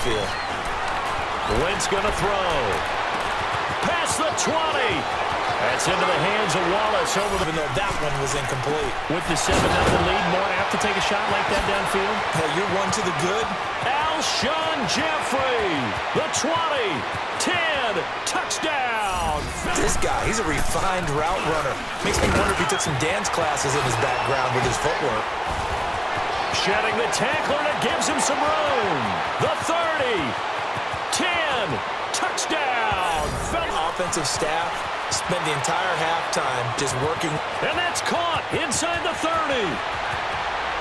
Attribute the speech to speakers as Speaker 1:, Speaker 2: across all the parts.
Speaker 1: downfield.
Speaker 2: Wentz going to throw. Past the 20. That's into the hands of Wallace over the...
Speaker 1: Even though that one was incomplete.
Speaker 2: With the 7-0 lead, more apt to take a shot like that downfield.
Speaker 1: Hey, you're one to the good.
Speaker 2: Alshon Jeffrey, the 20, 10, touchdown.
Speaker 1: This guy, he's a refined route runner. Makes me wonder if he took some dance classes in his background with his footwork.
Speaker 2: Shedding the tackler, and it gives him some room. The 30, 10, touchdown.
Speaker 1: Offensive staff spent the entire halftime just working.
Speaker 2: And that's caught inside the 30.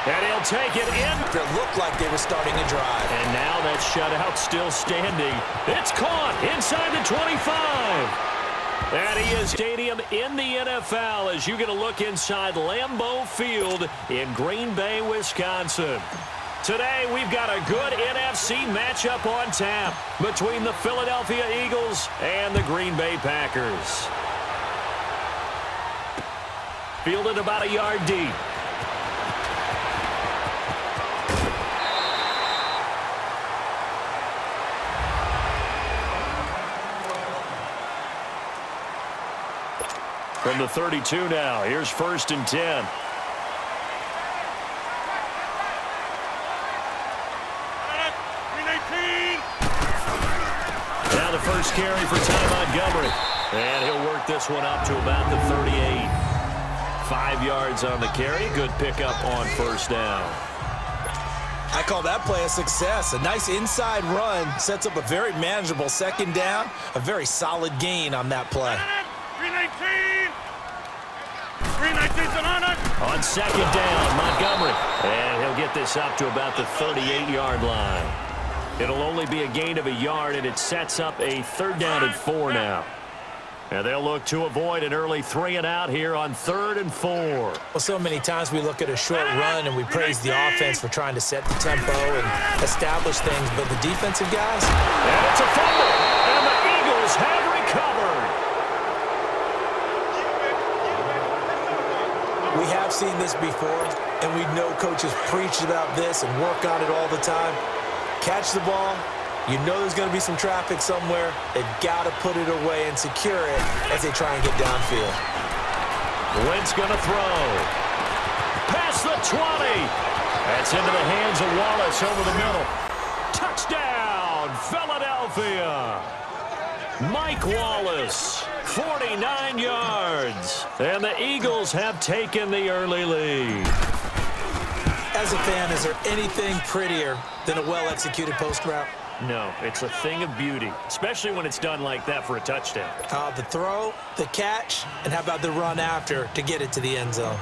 Speaker 2: And he'll take it in.
Speaker 1: It looked like they were starting a drive.
Speaker 2: And now that shutout still standing. It's caught inside the 25. And he is stadium in the NFL as you get a look inside Lambeau Field in Green Bay, Wisconsin. Today, we've got a good NFC matchup on tap between the Philadelphia Eagles and the Green Bay Packers. Fielded about a yard deep. From the 32 now, here's 1st and 10. Now the first carry for Ty Montgomery. And he'll work this one up to about the 38. 5 yards on the carry. Good pickup on 1st down.
Speaker 1: I call that play a success. A nice inside run sets up a very manageable 2nd down. A very solid gain on that play.
Speaker 3: 319. 319's on it.
Speaker 2: On 2nd down, Montgomery. And he'll get this up to about the 38-yard line. It'll only be a gain of a yard, and it sets up a 3rd down and 4 now. And they'll look to avoid an early 3-and-out here on 3rd and 4.
Speaker 1: Well, so many times we look at a short run and we praise the offense for trying to set the tempo and establish things, but the defensive guys...
Speaker 2: And it's a fumble, and the Eagles have recovered.
Speaker 1: We have seen this before, and we know coaches preach about this and work on it all the time. Catch the ball. You know there's going to be some traffic somewhere. They've got to put it away and secure it as they try and get downfield.
Speaker 2: Wentz going to throw. Past the 20. That's into the hands of Wallace over the middle. Touchdown, Philadelphia. Mike Wallace, 49 yards. And the Eagles have taken the early lead.
Speaker 1: As a fan, is there anything prettier than a well-executed post route?
Speaker 2: No, it's a thing of beauty, especially when it's done like that for a touchdown.
Speaker 1: The throw, the catch, and how about the run after to get it to the end zone?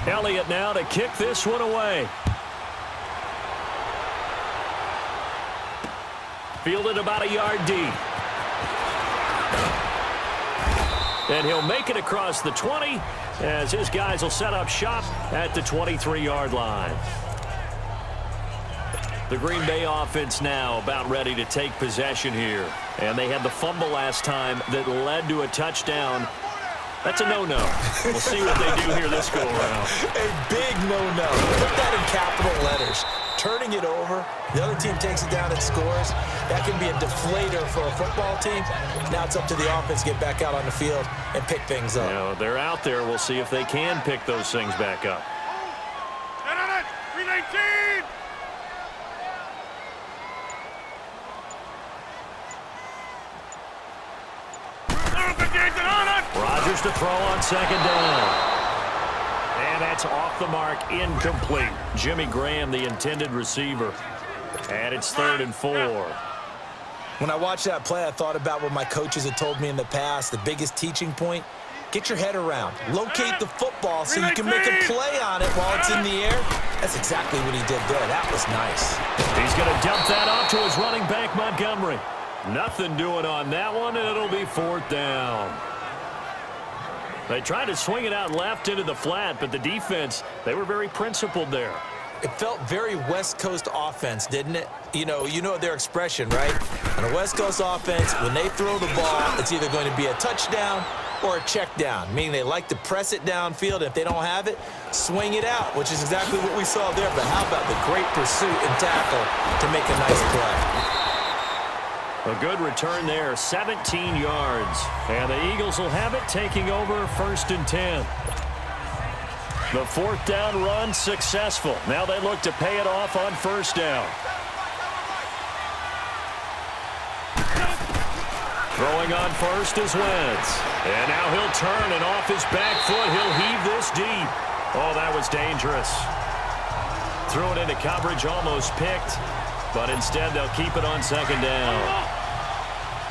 Speaker 2: Elliott now to kick this one away. Fielded about a yard deep. And he'll make it across the 20 as his guys will set up shop at the 23-yard line. The Green Bay offense now about ready to take possession here. And they had the fumble last time that led to a touchdown. That's a no-no. We'll see what they do here this go-around.
Speaker 1: A big no-no. Put that in capital letters. Turning it over, the other team takes it down and scores. That can be a deflator for a football team. Now it's up to the offense to get back out on the field and pick things up.
Speaker 2: You know, they're out there. We'll see if they can pick those things back up.
Speaker 3: 319.
Speaker 2: Rodgers to throw on 2nd down. And that's off the mark, incomplete. Jimmy Graham, the intended receiver. And it's 3rd and 4.
Speaker 1: When I watched that play, I thought about what my coaches had told me in the past. The biggest teaching point, get your head around. Locate the football so you can make a play on it while it's in the air. That's exactly what he did there. That was nice.
Speaker 2: He's going to dump that off to his running back, Montgomery. Nothing doing on that one, and it'll be 4th down. They tried to swing it out left into the flat, but the defense, they were very principled there.
Speaker 1: It felt very West Coast offense, didn't it? You know their expression, right? On a West Coast offense, when they throw the ball, it's either going to be a touchdown or a check down, meaning they like to press it downfield. If they don't have it, swing it out, which is exactly what we saw there. But how about the great pursuit and tackle to make a nice play?
Speaker 2: A good return there, 17 yards. And the Eagles will have it, taking over 1st and 10. The 4th down run successful. Now they look to pay it off on 1st down. Throwing on 1st is Wentz. And now he'll turn, and off his back foot, he'll heave this deep. Oh, that was dangerous. Threw it into coverage, almost picked. But instead, they'll keep it on 2nd down.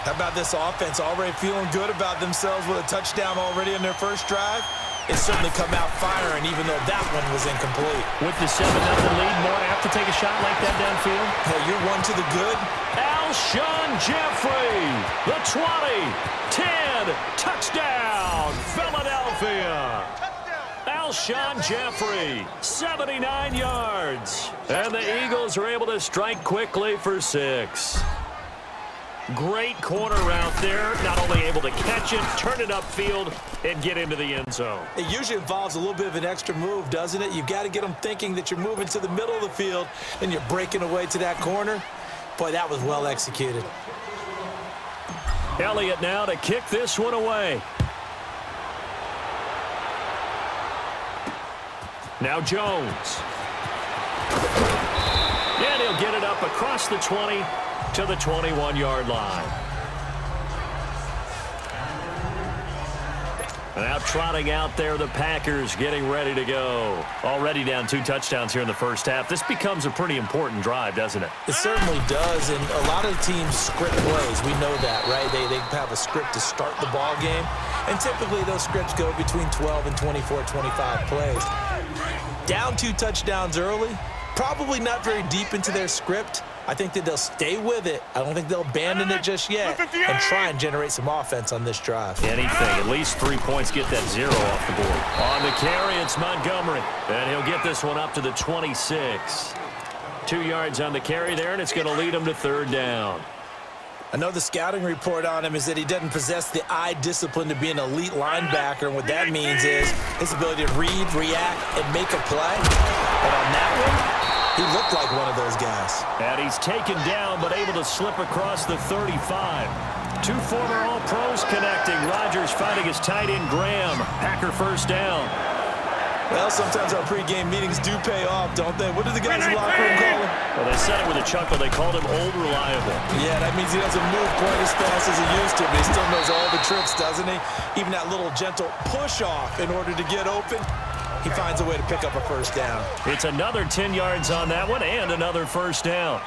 Speaker 1: How about this offense already feeling good about themselves with a touchdown already in their first drive? It's certainly come out firing, even though that one was incomplete.
Speaker 2: With the 7-0 lead, more apt to take a shot like that downfield?
Speaker 1: Hey, you're one to the good.
Speaker 2: Alshon Jeffrey, the 20, 10, touchdown, Philadelphia. Alshon Jeffrey, 79 yards. And the Eagles are able to strike quickly for 6. Great corner route there. Not only able to catch it, turn it upfield, and get into the end zone.
Speaker 1: It usually involves a little bit of an extra move, doesn't it? You've got to get them thinking that you're moving to the middle of the field and you're breaking away to that corner. Boy, that was well executed.
Speaker 2: Elliott now to kick this one away. Now Jones. And he'll get it up across the 20 to the 21-yard line. Now trotting out there, the Packers getting ready to go. Already down 2 touchdowns here in the first half. This becomes a pretty important drive, doesn't it?
Speaker 1: It certainly does, and a lot of teams script plays. We know that, right? They have a script to start the ball game, and typically those scripts go between 12 and 24, 25 plays. Down 2 touchdowns early, probably not very deep into their script. I think that they'll stay with it. I don't think they'll abandon it just yet and try and generate some offense on this drive.
Speaker 2: Anything, at least 3 points, get that 0 off the board. On the carry, it's Montgomery, and he'll get this one up to the 26. 2 yards on the carry there, and it's going to lead him to 3rd down.
Speaker 1: I know the scouting report on him is that he doesn't possess the eye discipline to be an elite linebacker, and what that means is his ability to read, react, and make a play. But on that one, he looked like one of those guys.
Speaker 2: And he's taken down, but able to slip across the 35. 2 former All-Pros connecting. Rodgers finding his tight end, Graham. Packer 1st down.
Speaker 1: Well, sometimes our pregame meetings do pay off, don't they? What do the guys in the locker room call him?
Speaker 2: Well, they said it with a chuckle. They called him Old Reliable.
Speaker 1: Yeah, that means he doesn't move quite as fast as he used to, but he still knows all the tricks, doesn't he? Even that little gentle push-off in order to get open. He finds a way to pick up a 1st down.
Speaker 2: It's another 10 yards on that one and another 1st down.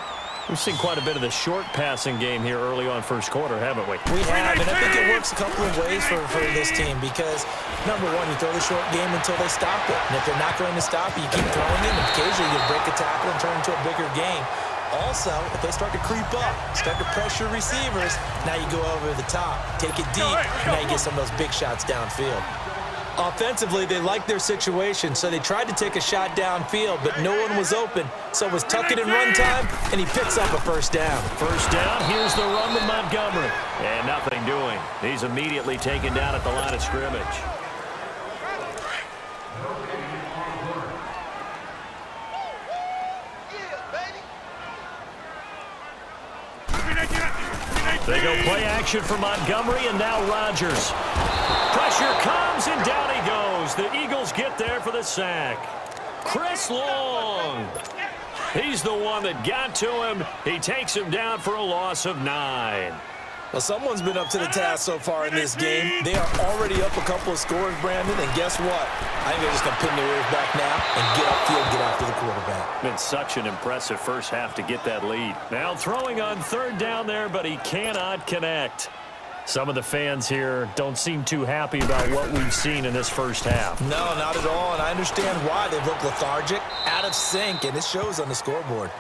Speaker 2: We've seen quite a bit of the short passing game here early on 1st quarter, haven't we?
Speaker 1: We have, and I think it works a couple of ways for this team because, number one, you throw the short game until they stop it. And if they're not going to stop it, you keep throwing it, and occasionally you break a tackle and turn into a bigger game. Also, if they start to creep up, start to pressure receivers, now you go over the top, take it deep, and now you get some of those big shots downfield. Offensively, they liked their situation, so they tried to take a shot downfield, but no one was open. So it was tuck it and run time, and he picks up a 1st down.
Speaker 2: 1st down, here's the run with Montgomery. And nothing doing. He's immediately taken down at the line of scrimmage. They go play action for Montgomery, and now Rodgers. Pressure comes, and down he goes. The Eagles get there for the sack. Chris Long. He's the one that got to him. He takes him down for a loss of 9.
Speaker 1: Well, someone's been up to the task so far in this game. They are already up a couple of scores, Brandon, and guess what? I think they're just going to pin their ears back now and get upfield, get after the quarterback.
Speaker 2: Been such an impressive first half to get that lead. Now throwing on 3rd down there, but he cannot connect. Some of the fans here don't seem too happy about what we've seen in this first half.
Speaker 1: No, not at all, and I understand why. They've looked lethargic, out of sync, and it shows on the scoreboard.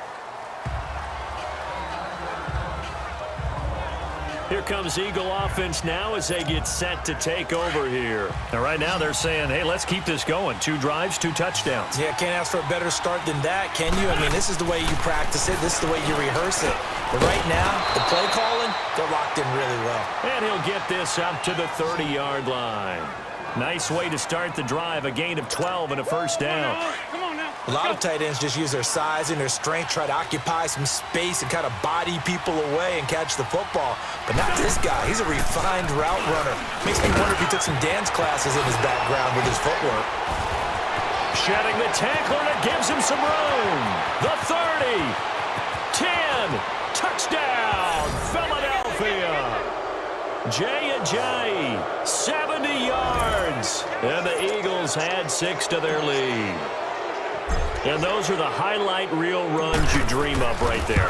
Speaker 2: Here comes Eagle offense now as they get set to take over here. Now, right now they're saying, hey, let's keep this going. 2 drives, 2 touchdowns.
Speaker 1: Yeah, can't ask for a better start than that, can you? I mean, this is the way you practice it. This is the way you rehearse it. But right now, the play calling, they're locked in really well.
Speaker 2: And he'll get this up to the 30-yard line. Nice way to start the drive, a gain of 12 and a first down.
Speaker 3: Come on now.
Speaker 1: A lot of tight ends just use their size and their strength, try to occupy some space and kind of body people away and catch the football. But not this guy. He's a refined route runner. Makes me wonder if he took some dance classes in his background with his footwork.
Speaker 2: Shedding the tackler, and it gives him some room. The 30, 10, touchdown, Philadelphia. Jay Ajayi, 70 yards, and the Eagles add 6 to their lead. And those are the highlight reel runs you dream of right there.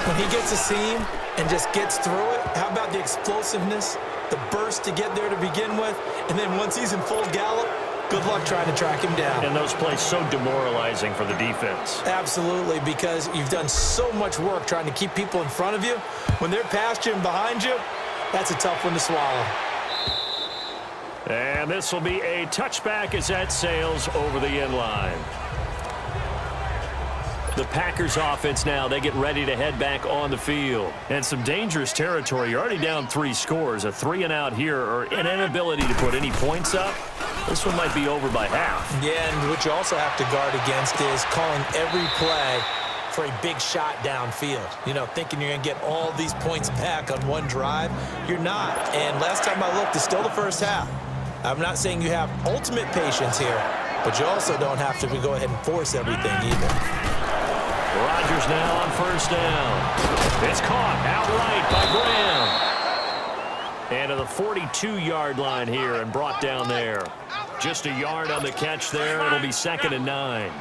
Speaker 1: When he gets a seam and just gets through it, how about the explosiveness, the burst to get there to begin with, and then once he's in full gallop, good luck trying to track him down.
Speaker 2: And those plays so demoralizing for the defense.
Speaker 1: Absolutely, because you've done so much work trying to keep people in front of you. When they're past you and behind you, that's a tough one to swallow.
Speaker 2: And this will be a touchback as that sails over the end line. The Packers offense now, they get ready to head back on the field. And some dangerous territory. You're already down 3 scores. A 3-and-out here or an inability to put any points up. This one might be over by half.
Speaker 1: Yeah, and what you also have to guard against is calling every play for a big shot downfield. You know, thinking you're going to get all these points back on one drive. You're not. And last time I looked, it's still the first half. I'm not saying you have ultimate patience here, but you also don't have to go ahead and force everything either.
Speaker 2: Rodgers now on first down. It's caught outright by Graham. And to the 42-yard line here and brought down there. Just a yard on the catch there. It'll be 2nd and 9.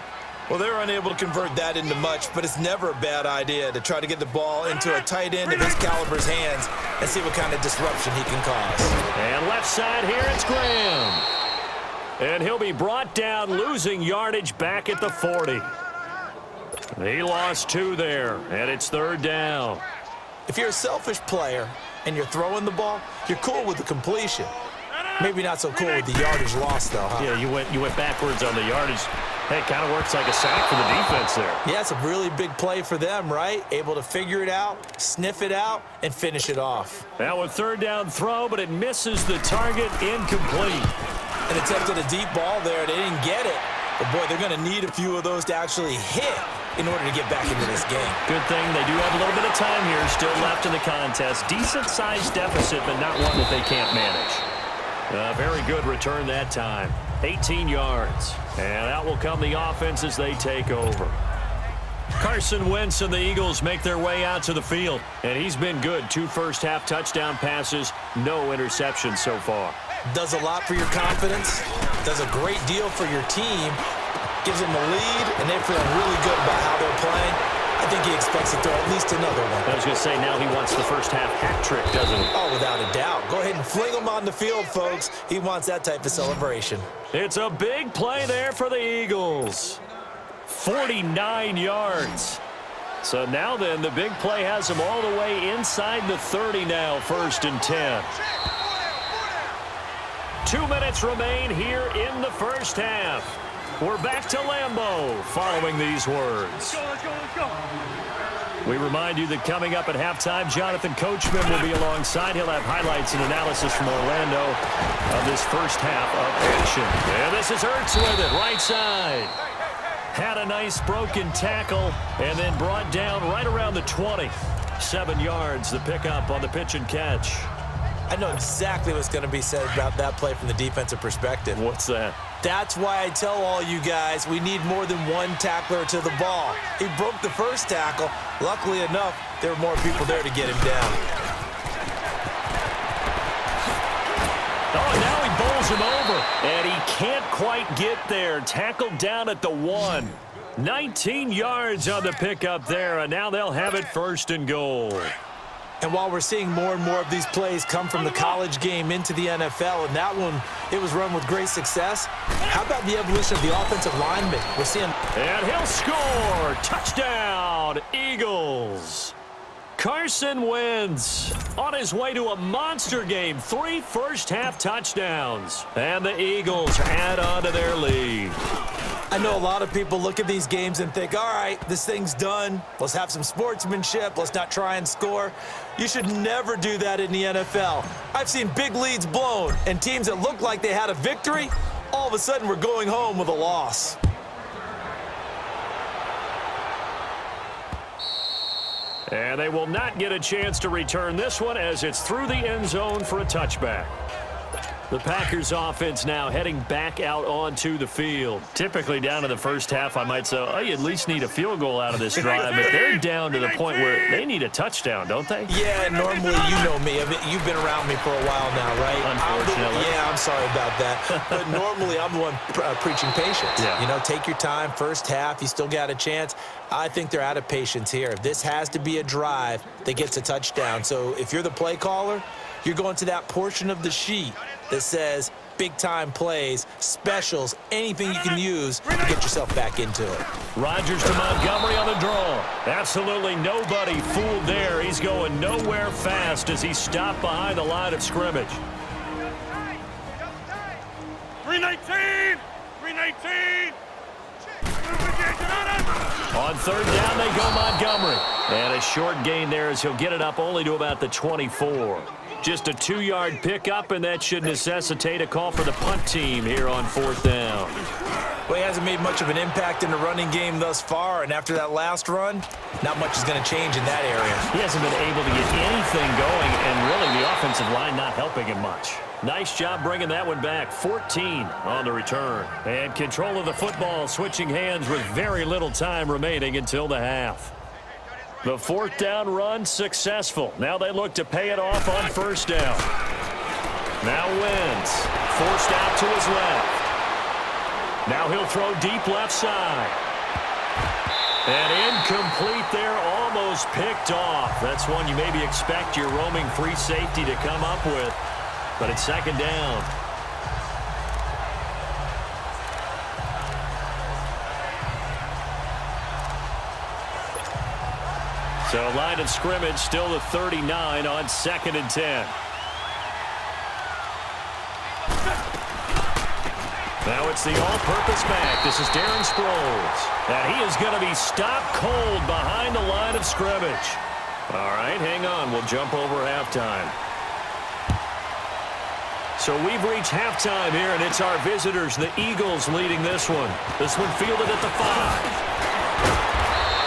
Speaker 1: Well, they're unable to convert that into much, but it's never a bad idea to try to get the ball into a tight end of his caliber's hands and see what kind of disruption he can cause.
Speaker 2: And left side here, it's Graham. And he'll be brought down, losing yardage back at the 40. He lost 2 there, and it's 3rd down.
Speaker 1: If you're a selfish player and you're throwing the ball, you're cool with the completion. Maybe not so cool with the yardage loss, though, huh?
Speaker 2: Yeah, you went backwards on the yardage. Hey, it kind of works like a sack for the defense there.
Speaker 1: Yeah, it's a really big play for them, right? Able to figure it out, sniff it out, and finish it off.
Speaker 2: Now a 3rd down throw, but it misses the target, incomplete.
Speaker 1: And attempted a deep ball there. They didn't get it. But, boy, they're going to need a few of those to actually hit in order to get back into this game.
Speaker 2: Good thing they do have a little bit of time here still left in the contest. Decent-sized deficit, but not one that they can't manage. Very good return that time. 18 yards. And out will come the offense as they take over. Carson Wentz and the Eagles make their way out to the field. And he's been good. 2 first-half touchdown passes, no interceptions so far.
Speaker 1: Does a lot for your confidence. Does a great deal for your team. Gives them a lead, and they're feeling really good about how they're playing. I think he expects to throw at least another one.
Speaker 2: I was going to say, now he wants the first-half hat trick, doesn't he?
Speaker 1: Oh, without a doubt. Go ahead and fling him on the field, folks. He wants that type of celebration.
Speaker 2: It's a big play there for the Eagles. 49 yards. So now then, the big play has them all the way inside the 30 now, 1st and 10. 2 minutes remain here in the first half. We're back to Lambeau following these words.
Speaker 3: Let's go.
Speaker 2: We remind you that coming up at halftime, Jonathan Coachman will be alongside. He'll have highlights and analysis from Orlando of this first half of action. And this is Ertz with it, right side. Had a nice broken tackle and then brought down right around the 20. 7 yards, the pickup on the pitch and catch.
Speaker 1: I know exactly what's going to be said about that play from the defensive perspective.
Speaker 2: What's that?
Speaker 1: That's why I tell all you guys we need more than one tackler to the ball. He broke the first tackle. Luckily enough, there were more people there to get him down.
Speaker 2: Oh, and now he bowls him over. And he can't quite get there. Tackled down at the 1. 19 yards on the pickup there, and now they'll have it 1st and goal.
Speaker 1: And while we're seeing more and more of these plays come from the college game into the NFL, and that one, it was run with great success, how about the evolution of the offensive lineman? We're seeing...
Speaker 2: And he'll score! Touchdown, Eagles! Carson Wentz on his way to a monster game. 3 first-half touchdowns. And the Eagles add on to their lead.
Speaker 1: I know a lot of people look at these games and think, all right, this thing's done. Let's have some sportsmanship. Let's not try and score. You should never do that in the NFL. I've seen big leads blown, and teams that looked like they had a victory, all of a sudden were going home with a loss.
Speaker 2: And they will not get a chance to return this one as it's through the end zone for a touchback. The Packers offense now heading back out onto the field. Typically down to the first half, I might say, oh, you at least need a field goal out of this drive. But they're down to the point where they need a touchdown, don't they?
Speaker 1: Yeah, normally, you know me. You've been around me for a while now, right?
Speaker 2: Unfortunately.
Speaker 1: I'm sorry about that. But normally, I'm the one preaching patience.
Speaker 2: Yeah.
Speaker 1: You know, take your time. First half, you still got a chance. I think they're out of patience here. This has to be a drive that gets a touchdown. So if you're the play caller, you're going to that portion of the sheet that says big-time plays, specials, anything you can use to get yourself back into it.
Speaker 2: Rodgers to Montgomery on the draw. Absolutely nobody fooled there. He's going nowhere fast as he stopped behind the line of scrimmage.
Speaker 3: 319! 319!
Speaker 2: On third down, they go Montgomery. And a short gain there as he'll get it up only to about the 24. Just a 2-yard pickup, and that should necessitate a call for the punt team here on fourth down.
Speaker 1: Well, he hasn't made much of an impact in the running game thus far, and after that last run, not much is going to change in that area.
Speaker 2: He hasn't been able to get anything going, and really the offensive line not helping him much. Nice job bringing that one back. 14 on the return. And control of the football switching hands with very little time remaining until the half. The fourth down run successful. Now they look to pay it off on first down. Now Wentz forced out to his left. Now he'll throw deep left side. And incomplete there, almost picked off. That's one you maybe expect your roaming free safety to come up with. But it's second down. So line of scrimmage still the 39 on 2nd and 10. Now it's the all-purpose back. This is Darren Sproles. And he is going to be stopped cold behind the line of scrimmage. All right, hang on. We'll jump over halftime. So we've reached halftime here, and it's our visitors, the Eagles, leading this one. This one fielded at the 5.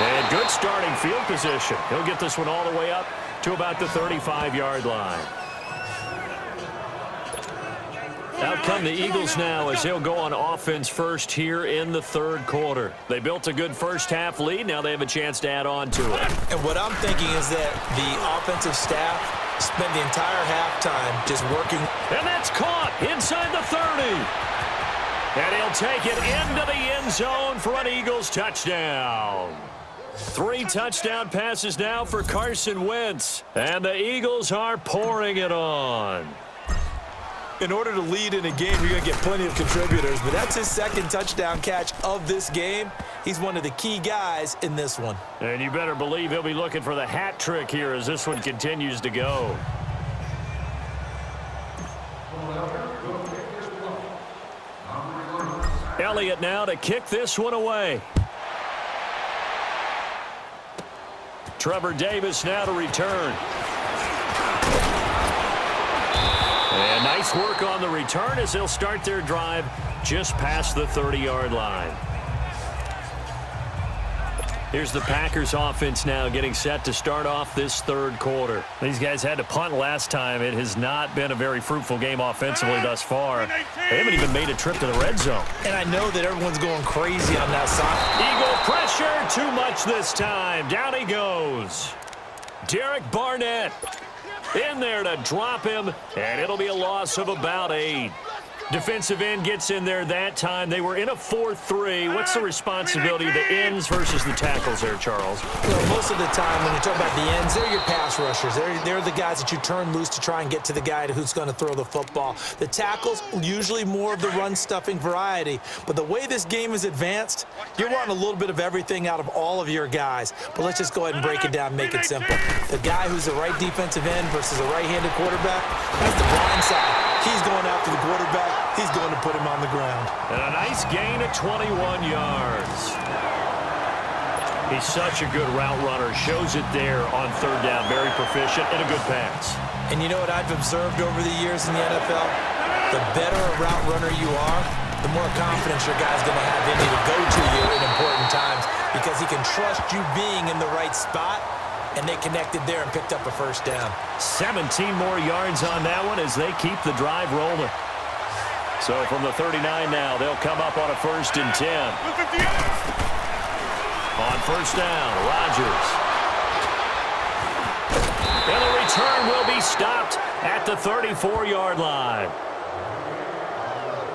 Speaker 2: And good starting field position. He'll get this one all the way up to about the 35-yard line. Out come the Eagles now as they'll go on offense first here in the third quarter. They built a good first-half lead. Now they have a chance to add on to it.
Speaker 1: And what I'm thinking is that the offensive staff spent the entire halftime just working.
Speaker 2: And that's caught inside the 30. And he'll take it into the end zone for an Eagles touchdown. 3 touchdown passes now for Carson Wentz. And the Eagles are pouring it on.
Speaker 1: In order to lead in a game, you're going to get plenty of contributors, but that's his second touchdown catch of this game. He's one of the key guys in this one.
Speaker 2: And you better believe he'll be looking for the hat trick here as this one continues to go. Elliott now to kick this one away. Trevor Davis now to return. And nice work on the return as they'll start their drive just past the 30-yard line. Here's the Packers offense now getting set to start off this third quarter. These guys had to punt last time. It has not been a very fruitful game offensively thus far. They haven't even made a trip to the red zone.
Speaker 1: And I know that everyone's going crazy on that side.
Speaker 2: Eagle pressure, too much this time. Down he goes. Derek Barnett in there to drop him, and it'll be a loss of about 8. Defensive end gets in there that time. They were in a 4-3. What's the responsibility of the ends versus the tackles there, Charles?
Speaker 1: Well, most of the time when you talk about the ends, they're your pass rushers. They're the guys that you turn loose to try and get to the guy who's going to throw the football. The tackles, usually more of the run-stuffing variety. But the way this game is advanced, you're wanting a little bit of everything out of all of your guys. But let's just go ahead and break it down and make it simple. The guy who's the right defensive end versus a right-handed quarterback, that's the blind side. He's going after the quarterback. He's going to put him on the ground.
Speaker 2: And a nice gain of 21 yards. He's such a good route runner. Shows it there on third down. Very proficient and a good pass.
Speaker 1: And you know what I've observed over the years in the NFL? The better a route runner you are, the more confidence your guy's going to have in you to go to you in important times because he can trust you being in the right spot, and they connected there and picked up a first down.
Speaker 2: 17 more yards on that one as they keep the drive rolling. So from the 39 now, they'll come up on a 1st and 10. On first down, Rodgers. And the return will be stopped at the 34-yard line.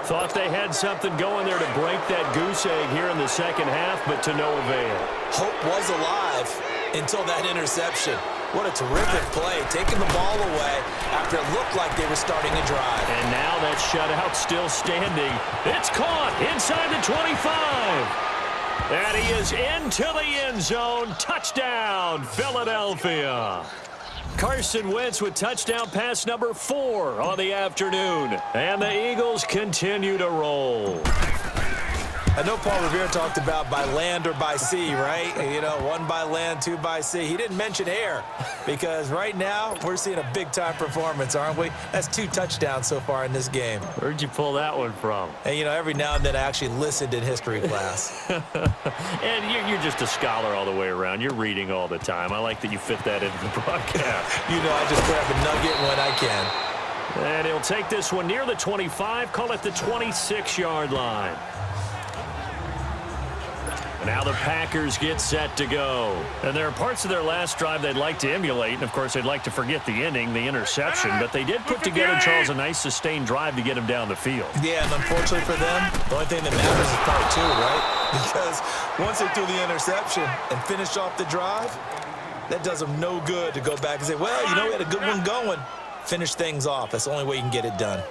Speaker 2: Thought they had something going there to break that goose egg here in the second half, but to no avail.
Speaker 1: Hope was alive until that interception. What a terrific play, taking the ball away after it looked like they were starting a drive.
Speaker 2: And now that shutout still standing. It's caught inside the 25. And he is into the end zone. Touchdown, Philadelphia. Carson Wentz with touchdown pass number 4 on the afternoon. And the Eagles continue to roll.
Speaker 1: I know Paul Revere talked about by land or by sea, right? You know, 1 by land, 2 by sea. He didn't mention air because right now we're seeing a big-time performance, aren't we? That's 2 touchdowns so far in this game.
Speaker 2: Where'd you pull that one from?
Speaker 1: And, you know, every now and then I actually listened in history class.
Speaker 2: And you're just a scholar all the way around. You're reading all the time. I like that you fit that into the broadcast.
Speaker 1: You know, I just grab a nugget when I can.
Speaker 2: And he'll take this one near the 25, call it the 26-yard line. Now the Packers get set to go. And there are parts of their last drive they'd like to emulate. And, of course, they'd like to forget the ending, the interception. But they did put together, Charles, a nice sustained drive to get him down the field.
Speaker 1: Yeah, and unfortunately for them, the only thing that matters is part 2, right? Because once they threw the interception and finished off the drive, that does them no good to go back and say, well, you know, we had a good one going. Finish things off. That's the only way you can get it done.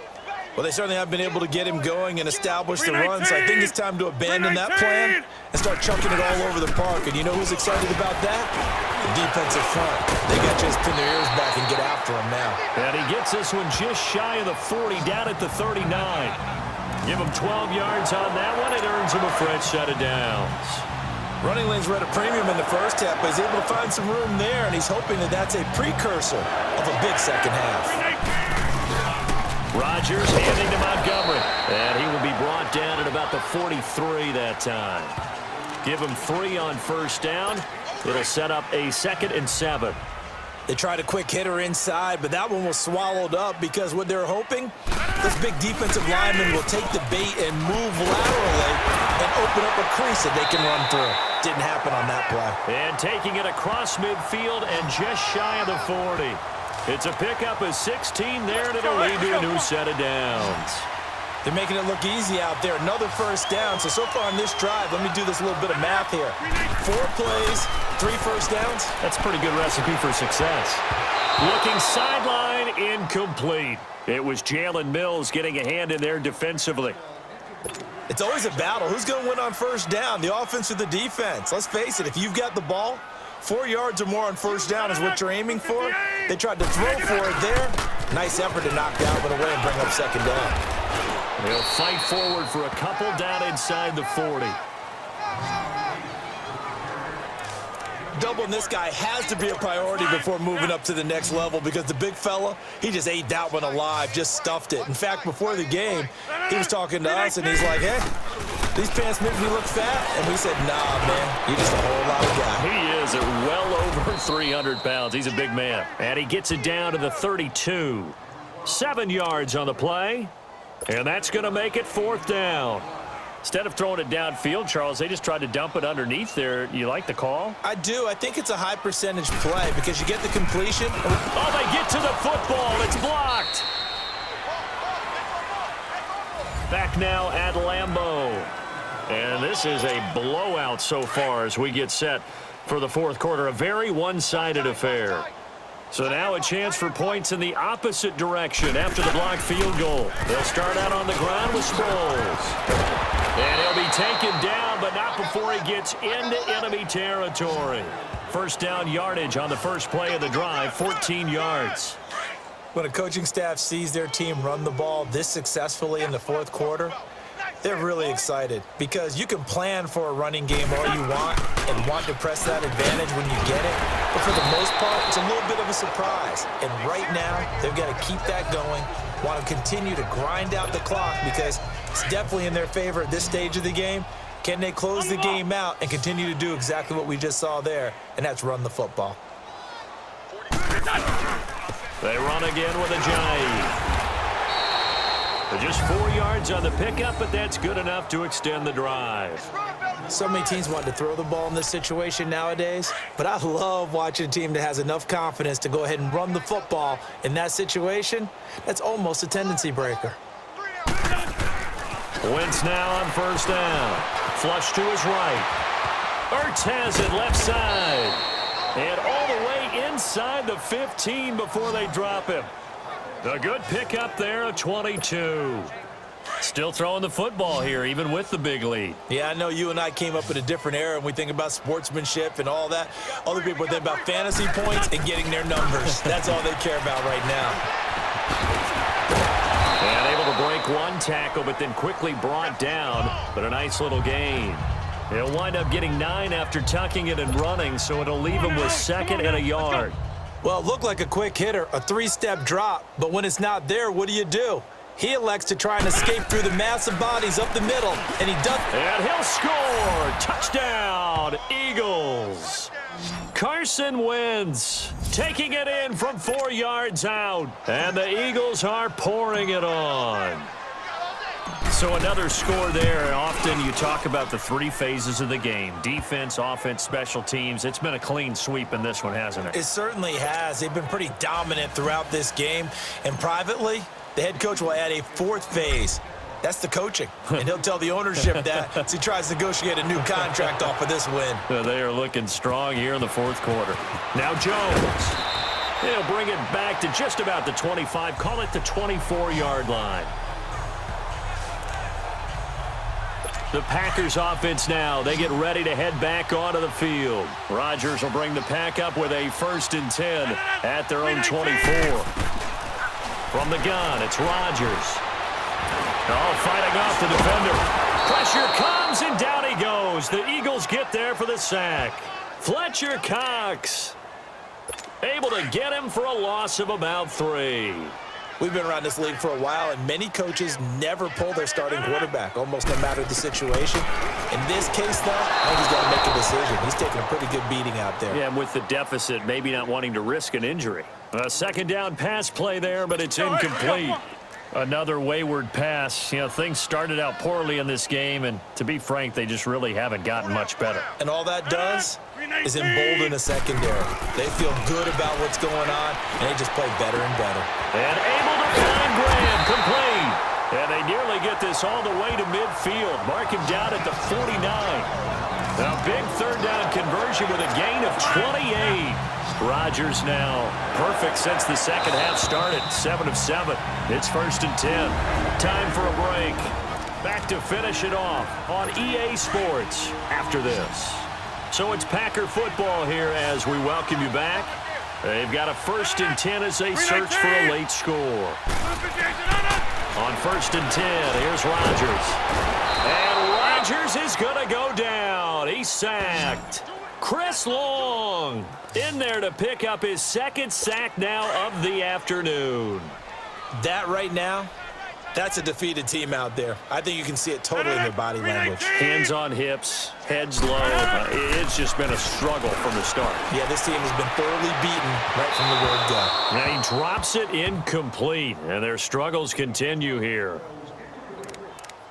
Speaker 1: Well, they certainly have been able to get him going and establish the run, so I think it's time to abandon that plan and start chucking it all over the park. And you know who's excited about that? The defensive front. They got to just pin their ears back and get after him now.
Speaker 2: And he gets this one just shy of the 40, down at the 39. Give him 12 yards on that one. It earns him a fresh set of downs.
Speaker 1: Running lanes were at a premium in the first half, but he's able to find some room there, and he's hoping that that's a precursor of a big second half.
Speaker 2: Rodgers handing to Montgomery. And he will be brought down at about the 43 that time. Give him 3 on first down. It'll set up a 2nd and 7.
Speaker 1: They tried a quick hitter inside, but that one was swallowed up because what they're hoping, this big defensive lineman will take the bait and move laterally and open up a crease that they can run through. Didn't happen on that play.
Speaker 2: And taking it across midfield and just shy of the 40. It's a pickup of 16 there, and it'll lead to a new set of downs.
Speaker 1: They're making it look easy out there. Another first down. So far on this drive, let me do this little bit of math here. 4 plays, 3 first downs.
Speaker 2: That's a pretty good recipe for success. Looking sideline, incomplete. It was Jalen Mills getting a hand in there defensively.
Speaker 1: It's always a battle. Who's going to win on first down, the offense or the defense? Let's face it, if you've got the ball, 4 yards or more on first down is what you're aiming for. They tried to throw for it there. Nice effort to knock that one away and bring up second down.
Speaker 2: They'll fight forward for a couple down inside the 40.
Speaker 1: Doubling this guy has to be a priority before moving up to the next level because the big fella, he just ate that one alive, just stuffed it. In fact, before the game, he was talking to us, and he's like, hey, these pants make me look fat. And we said, nah, man, you're just a whole lot of guy.
Speaker 2: He is at well over 300 pounds. He's a big man. And he gets it down to the 32. 7 yards on the play. And that's going to make it 4th down. Instead of throwing it downfield, Charles, they just tried to dump it underneath there. You like the call?
Speaker 1: I do. I think it's a high percentage play because you get the completion.
Speaker 2: Oh, they get to the football. It's blocked. Back now at Lambeau. And this is a blowout so far as we get set for the 4th quarter. A very one-sided affair. So now a chance for points in the opposite direction after the blocked field goal. They'll start out on the ground with Sproles. And he'll be taken down, but not before he gets into enemy territory. First down yardage on the first play of the drive, 14 yards.
Speaker 1: When a coaching staff sees their team run the ball this successfully in the fourth quarter, they're really excited because you can plan for a running game all you want and want to press that advantage when you get it. But for the most part, it's a little bit of a surprise. And right now, they've got to keep that going, want to continue to grind out the clock because it's definitely in their favor at this stage of the game. Can they close the game out and continue to do exactly what we just saw there, and that's run the football?
Speaker 2: They run again with a jive. Just 4 yards on the pickup, but that's good enough to extend the drive.
Speaker 1: So many teams want to throw the ball in this situation nowadays, but I love watching a team that has enough confidence to go ahead and run the football in that situation. That's almost a tendency breaker.
Speaker 2: Wentz now on first down. Flush to his right. Ertz has it left side. And all the way inside the 15 before they drop him. A good pickup there, a 22. Still throwing the football here, even with the big lead.
Speaker 1: Yeah, I know you and I came up in a different era, and we think about sportsmanship and all that. Other people think about fantasy points and getting their numbers. That's all they care about right now.
Speaker 2: And able to break one tackle, but then quickly brought down. But a nice little gain. He'll wind up getting 9 after tucking it and running, so it'll leave him with 2nd and a yard.
Speaker 1: Well, it looked like a quick hitter, a 3-step drop, but when it's not there, what do? He elects to try and escape through the massive bodies up the middle, and he does.
Speaker 2: And he'll score! Touchdown, Eagles! Carson Wentz taking it in from 4 yards out, and the Eagles are pouring it on. So another score there. Often you talk about the 3 phases of the game. Defense, offense, special teams. It's been a clean sweep in this one, hasn't it?
Speaker 1: It certainly has. They've been pretty dominant throughout this game. And privately, the head coach will add a 4th phase. That's the coaching. And he'll tell the ownership that as he tries to negotiate a new contract off of this win.
Speaker 2: They are looking strong here in the 4th quarter. Now Jones. He'll bring it back to just about the 25. Call it the 24-yard line. The Packers offense now. They get ready to head back onto the field. Rodgers will bring the pack up with a 1st and 10 at their own 24. From the gun, it's Rodgers. Oh, fighting off the defender. Pressure comes, and down he goes. The Eagles get there for the sack. Fletcher Cox able to get him for a loss of about 3.
Speaker 1: We've been around this league for a while, and many coaches never pull their starting quarterback, almost no matter the situation. In this case, though, I think he's got to make a decision. He's taking a pretty good beating out there.
Speaker 2: Yeah, and with the deficit, maybe not wanting to risk an injury. A 2nd down pass play there, but it's incomplete. Another wayward pass. You know, things started out poorly in this game, and to be frank, they just really haven't gotten much better.
Speaker 1: And all that does is embolden a secondary. They feel good about what's going on, and they just play better and better.
Speaker 2: And able to find Graham, complete. And they nearly get this all the way to midfield. Mark him down at the 49. A big 3rd down conversion with a gain of 28. Rodgers now perfect since the 2nd half started. 7 of 7. It's 1st and 10. Time for a break. Back to finish it off on EA Sports after this. So it's Packer football here as we welcome you back. They've got a 1st and 10 as they search for a late score. On 1st and 10, here's Rodgers. And Rodgers is going to go down. He's sacked. Chris Long in there to pick up his 2nd sack now of the afternoon.
Speaker 1: That right now, that's a defeated team out there. I think you can see it totally in their body language.
Speaker 2: Hands on hips, heads low. It's just been a struggle from the start.
Speaker 1: Yeah, this team has been thoroughly beaten right from the word go.
Speaker 2: Now he drops it incomplete, and their struggles continue here.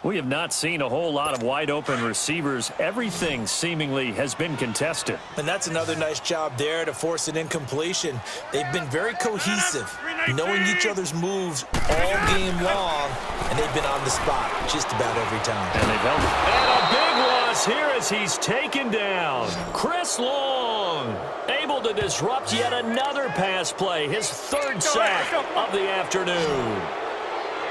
Speaker 2: We have not seen a whole lot of wide-open receivers. Everything seemingly has been contested.
Speaker 1: And that's another nice job there to force an incompletion. They've been very cohesive, knowing each other's moves all game long, and they've been on the spot just about every time.
Speaker 2: And they've held it. And a big loss here as he's taken down. Chris Long able to disrupt yet another pass play, his 3rd sack of the afternoon.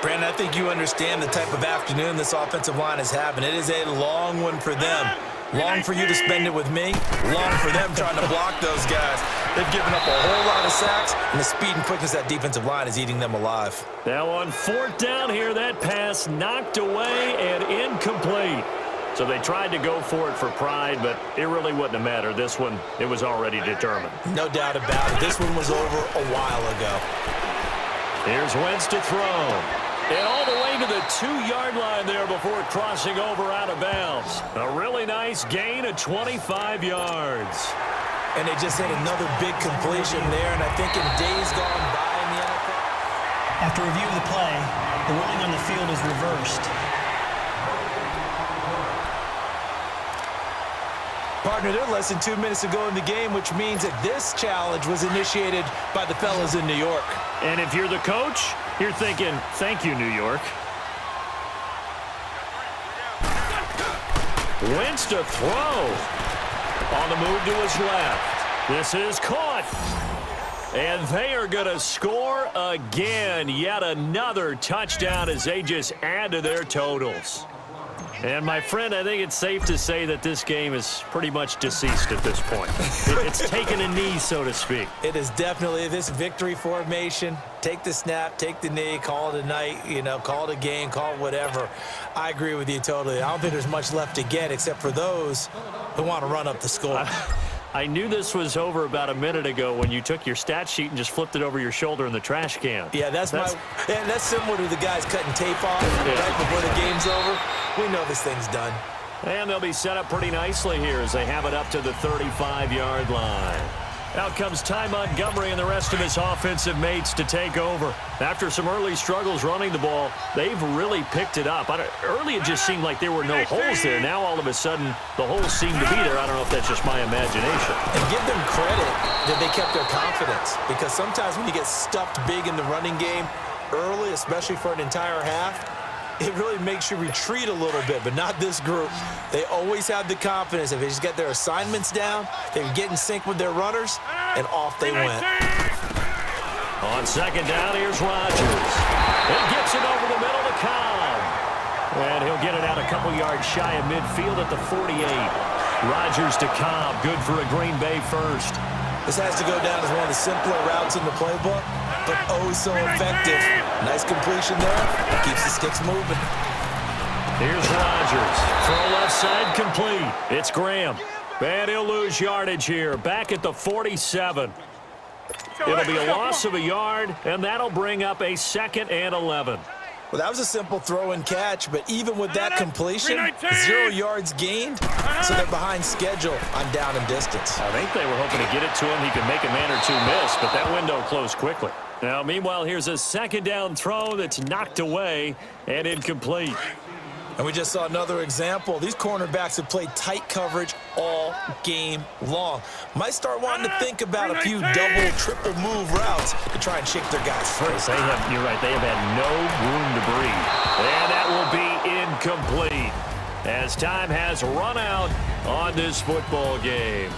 Speaker 1: Brandon, I think you understand the type of afternoon this offensive line is having. It is a long one for them. Long for you to spend it with me. Long for them trying to block those guys. They've given up a whole lot of sacks, and the speed and quickness of that defensive line is eating them alive.
Speaker 2: Now on fourth down here, that pass knocked away and incomplete. So they tried to go for it for pride, but it really wouldn't have mattered. This one, it was already determined.
Speaker 1: No doubt about it. This one was over a while ago.
Speaker 2: Here's Wentz to throw. And all the way to the 2-yard line there before crossing over out of bounds. A really nice gain of 25 yards.
Speaker 1: And they just had another big completion there, and I think in days gone by in the NFL.
Speaker 4: After review of the play, the ruling on the field is reversed.
Speaker 1: Partner, they're less than 2 minutes to go in the game, which means that this challenge was initiated by the fellas in New York.
Speaker 2: And if you're the coach, you're thinking, thank you, New York. Wentz to throw. On the move to his left. This is caught. And they are going to score again. Yet another touchdown as they just add to their totals. And, my friend, I think it's safe to say that this game is pretty much deceased at this point. It's taken a knee, so to speak.
Speaker 1: It is definitely this victory formation. Take the snap, take the knee, call it a night, call it a game, call it whatever. I agree with you totally. I don't think there's much left to get except for those who want to run up the score.
Speaker 2: I knew this was over about a minute ago when you took your stat sheet and just flipped it over your shoulder in the trash can.
Speaker 1: Yeah, that's similar to the guys cutting tape off right before the game's over. We know this thing's done.
Speaker 2: And they'll be set up pretty nicely here as they have it up to the 35-yard line. Out comes Ty Montgomery and the rest of his offensive mates to take over. After some early struggles running the ball, they've really picked it up. Early it just seemed like there were no holes there. Now all of a sudden the holes seem to be there. I don't know if that's just my imagination.
Speaker 1: And give them credit that they kept their confidence, because sometimes when you get stuffed big in the running game early, especially for an entire half, it really makes you retreat a little bit, but not this group. They always have the confidence. If they just get their assignments down, they get in sync with their runners, and off they went.
Speaker 2: On second down, here's Rodgers. He gets it over the middle to Cobb. And he'll get it out a couple yards shy of midfield at the 48. Rodgers to Cobb, good for a Green Bay first.
Speaker 1: This has to go down as one of the simpler routes in the playbook, but oh so effective. Nice completion there. Keeps the sticks moving.
Speaker 2: Here's Rodgers. Throw left side complete. It's Graham. And he'll lose yardage here. Back at the 47. It'll be a loss of a yard, and that'll bring up a 2nd and 11.
Speaker 1: Well, that was a simple throw and catch, but even with that completion, 0 yards gained, so they're behind schedule on down and distance.
Speaker 2: I think they were hoping to get it to him. He could make a man or two miss, but that window closed quickly. Now, meanwhile, here's a second down throw that's knocked away and incomplete.
Speaker 1: And we just saw another example. These cornerbacks have played tight coverage all game long. Might start wanting to think about a few double, triple move routes to try and shake their guys free.
Speaker 2: You're right, they have had no room to breathe. And that will be incomplete as time has run out on this football game.